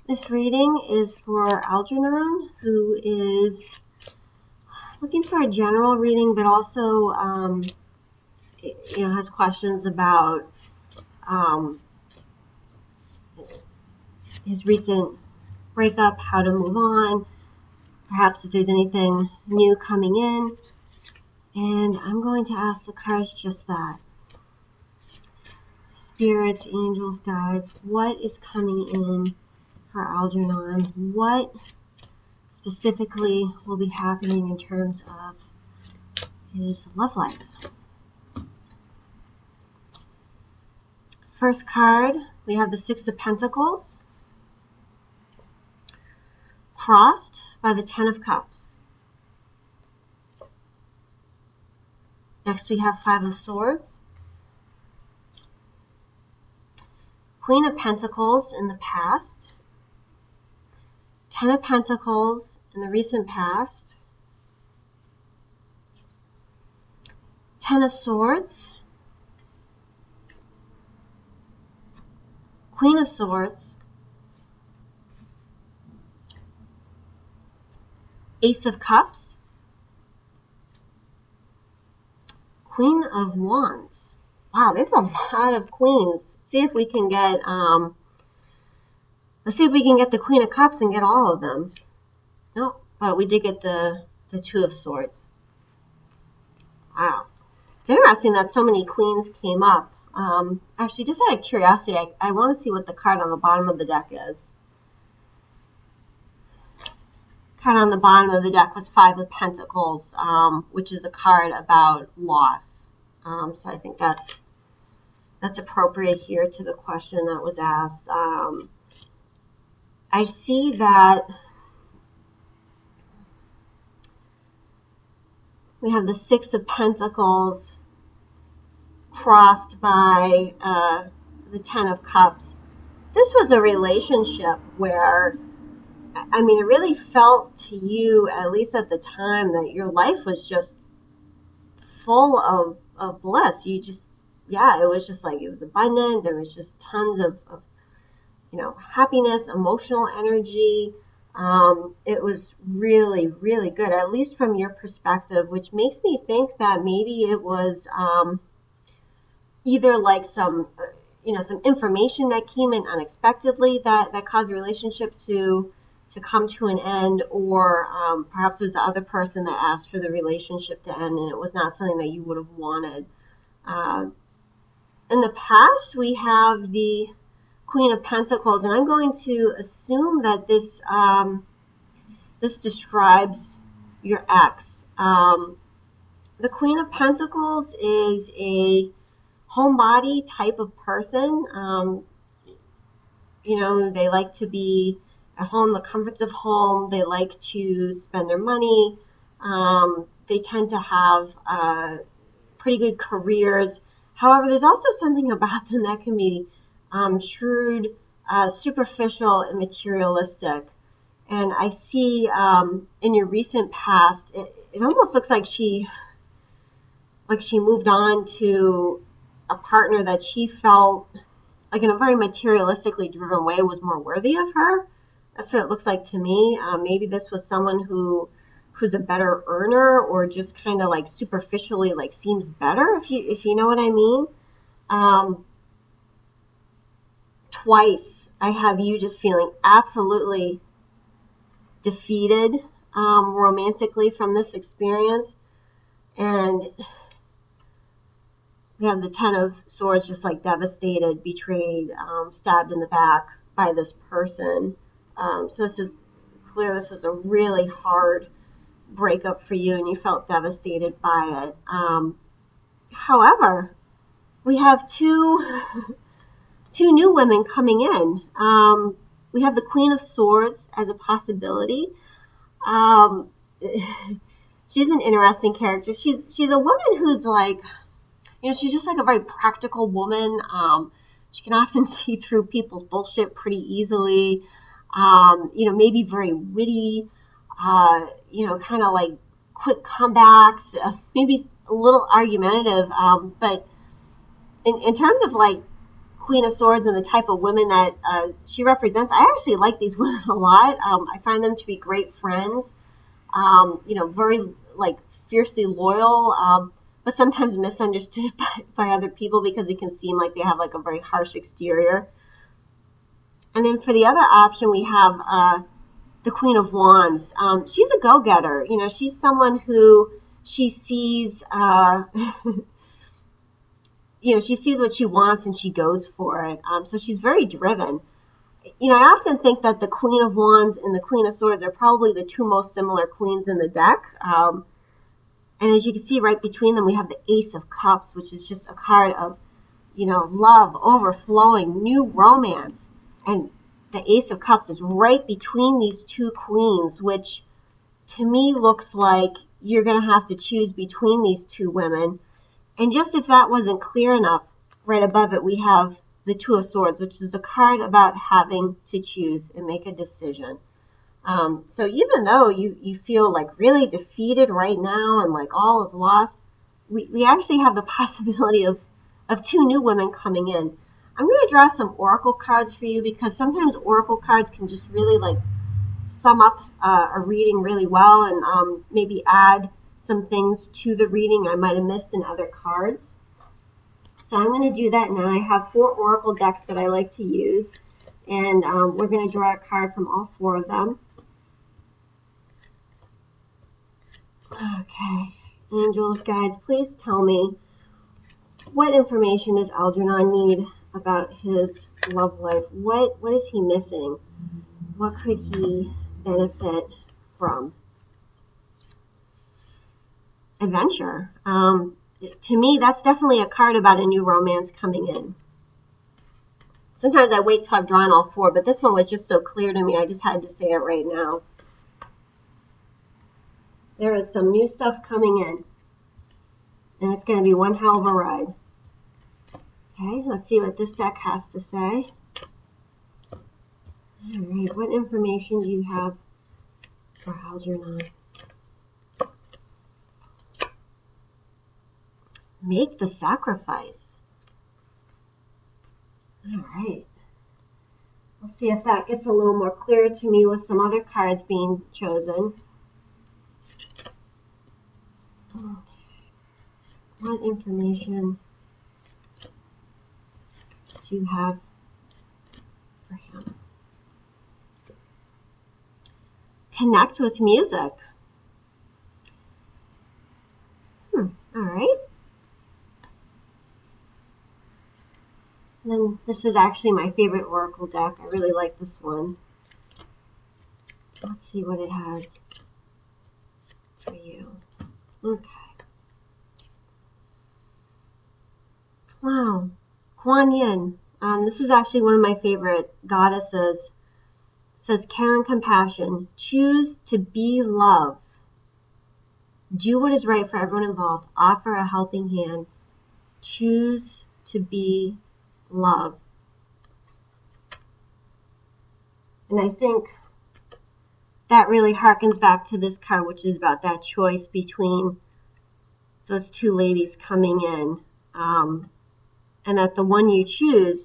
This reading is for 4lgernon, who is looking for a general reading, but also has questions about his recent breakup, how to move on, perhaps if there's anything new coming in. And I'm going to ask the cards just that. Spirits, angels, guides, what is coming in for 4lgernon? What specifically will be happening in terms of his love life? First card, we have the Six of Pentacles, crossed by the Ten of Cups. Next we have Five of Swords, Queen of Pentacles in the past, Ten of Pentacles in the recent past, Ten of Swords, Queen of Swords, Ace of Cups, Queen of Wands. Wow, there's a lot of queens. See if we can get, let's see if we can get the Queen of Cups and get all of them. No, but we did get the Two of Swords. Wow. It's interesting that so many queens came up. Actually, just out of curiosity, I want to see what the card on the bottom of the deck is. Card on the bottom of the deck was Five of Pentacles, which is a card about loss. So I think that's appropriate here to the question that was asked. I see that we have the Six of Pentacles crossed by the Ten of Cups. This was a relationship where, I mean, it really felt to you, at least at the time, that your life was just full of bliss. You just, yeah, it was just like, it was abundant. There was just tons of happiness, emotional energy. It was really, really good, at least from your perspective, which makes me think that maybe it was either like some information that came in unexpectedly that caused the relationship to come to an end, or perhaps it was the other person that asked for the relationship to end and it was not something that you would have wanted. In the past, we have the Queen of Pentacles, and I'm going to assume that this describes your ex. The Queen of Pentacles is a homebody type of person. They like to be at home, the comforts of home. They like to spend their money. They tend to have pretty good careers. However, there's also something about them that can be shrewd, superficial, and materialistic. And I see in your recent past, it almost looks like she moved on to a partner that she felt, like in a very materialistically driven way, was more worthy of her. That's what it looks like to me. Maybe this was someone who's a better earner, or just kind of like superficially like seems better, if you know what I mean. Twice I have you just feeling absolutely defeated romantically from this experience, and we have the Ten of Swords, just like devastated, betrayed, stabbed in the back by this person. So this is clear. This was a really hard breakup for you, and you felt devastated by it. However, we have two new women coming in. We have the Queen of Swords as a possibility. She's an interesting character. She's a woman who's like, she's just like a very practical woman. She can often see through people's bullshit pretty easily. Maybe very witty, kind of like quick comebacks, maybe a little argumentative. But in terms of like Queen of Swords and the type of women that she represents, I actually like these women a lot. I find them to be great friends. Very like fiercely loyal, but sometimes misunderstood by other people because it can seem like they have like a very harsh exterior. And then for the other option, we have the Queen of Wands. She's a go-getter. She's someone who she sees, she sees what she wants and she goes for it. So she's very driven. I often think that the Queen of Wands and the Queen of Swords are probably the two most similar queens in the deck. And as you can see right between them, we have the Ace of Cups, which is just a card of, love, overflowing, new romance. And the Ace of Cups is right between these two queens, which to me looks like you're going to have to choose between these two women. And just if that wasn't clear enough, right above it we have the Two of Swords, which is a card about having to choose and make a decision. So even though you feel like really defeated right now and like all is lost, we actually have the possibility of two new women coming in. I'm going to draw some oracle cards for you because sometimes oracle cards can just really like sum up a reading really well and maybe add some things to the reading I might have missed in other cards. So I'm going to do that now. I have 4 oracle decks that I like to use, and we're going to draw a card from all 4 of them. Okay, angels, guides, please tell me, what information does 4lgernon need about his love life? What is he missing? What could he benefit from? Adventure. To me, that's definitely a card about a new romance coming in. Sometimes I wait till I've drawn all 4, but this one was just so clear to me, I just had to say it right now. There is some new stuff coming in, and it's going to be one hell of a ride. Okay, let's see what this deck has to say. Alright, what information do you have for 4lgernon? Make the sacrifice. Alright. We'll see if that gets a little more clear to me with some other cards being chosen. What information do you have for him? Connect with music. Alright. Then this is actually my favorite oracle deck. I really like this one. Let's see what it has for you. Okay. Wow. Kuan Yin. This is actually one of my favorite goddesses. It says, care and compassion. Choose to be love. Do what is right for everyone involved. Offer a helping hand. Choose to be love. And I think that really harkens back to this card, which is about that choice between those two ladies coming in. And that the one you choose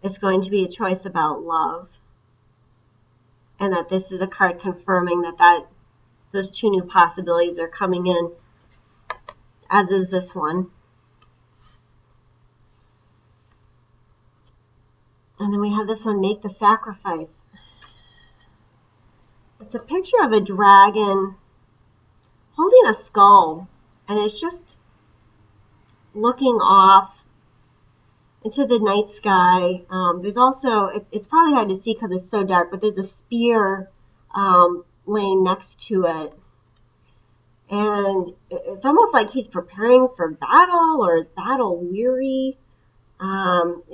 is going to be a choice about love. And that this is a card confirming that those two new possibilities are coming in, as is this one. And then we have this one, make the sacrifice. It's a picture of a dragon holding a skull, and it's just looking off into the night sky. There's also, it's probably hard to see because it's so dark, but there's a spear laying next to it. And it's almost like he's preparing for battle, or is battle weary.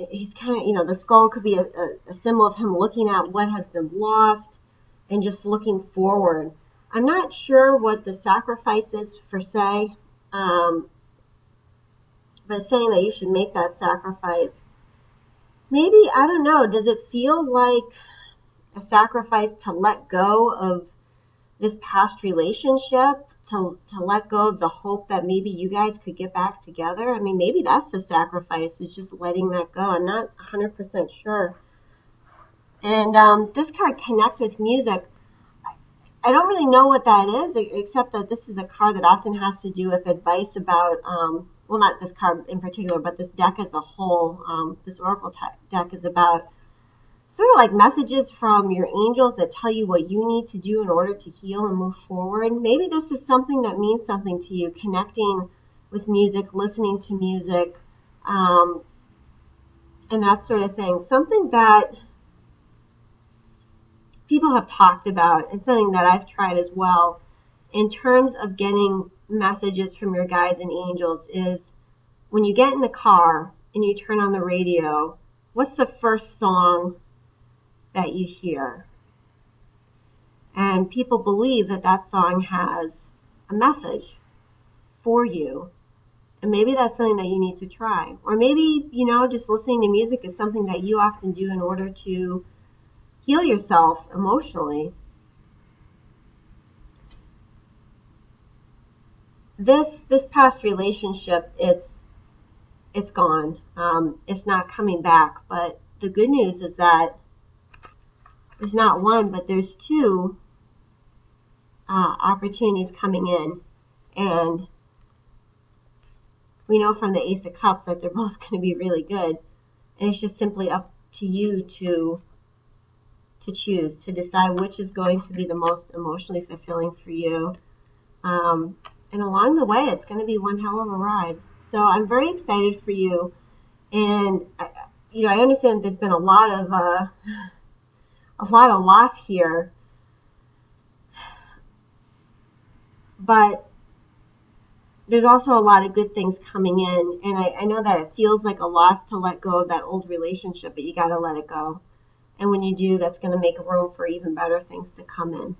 He's kind of, the skull could be a symbol of him looking at what has been lost and just looking forward. I'm not sure what the sacrifice is per se, but saying that you should make that sacrifice. Maybe, I don't know, does it feel like a sacrifice to let go of this past relationship? to let go of the hope that maybe you guys could get back together. I mean, maybe that's the sacrifice, is just letting that go. I'm not 100% sure. And this card, Connect with Music, I don't really know what that is, except that this is a card that often has to do with advice about, well, not this card in particular, but this deck as a whole. This Oracle deck is about sort of like messages from your angels that tell you what you need to do in order to heal and move forward. Maybe this is something that means something to you, connecting with music, listening to music, and that sort of thing. Something that people have talked about, and something that I've tried as well, in terms of getting messages from your guides and angels, is when you get in the car and you turn on the radio, what's the first song that you hear? And people believe that that song has a message for you. And maybe that's something that you need to try. Or maybe, just listening to music is something that you often do in order to heal yourself emotionally. This past relationship, it's gone. It's not coming back. But the good news is that there's not one, but there's two opportunities coming in. And we know from the Ace of Cups that they're both going to be really good. And it's just simply up to you to choose, to decide which is going to be the most emotionally fulfilling for you. And along the way, it's going to be one hell of a ride. So I'm very excited for you. And I understand there's been a lot of loss here, but there's also a lot of good things coming in. And I know that it feels like a loss to let go of that old relationship, but you got to let it go. And when you do, that's going to make room for even better things to come in.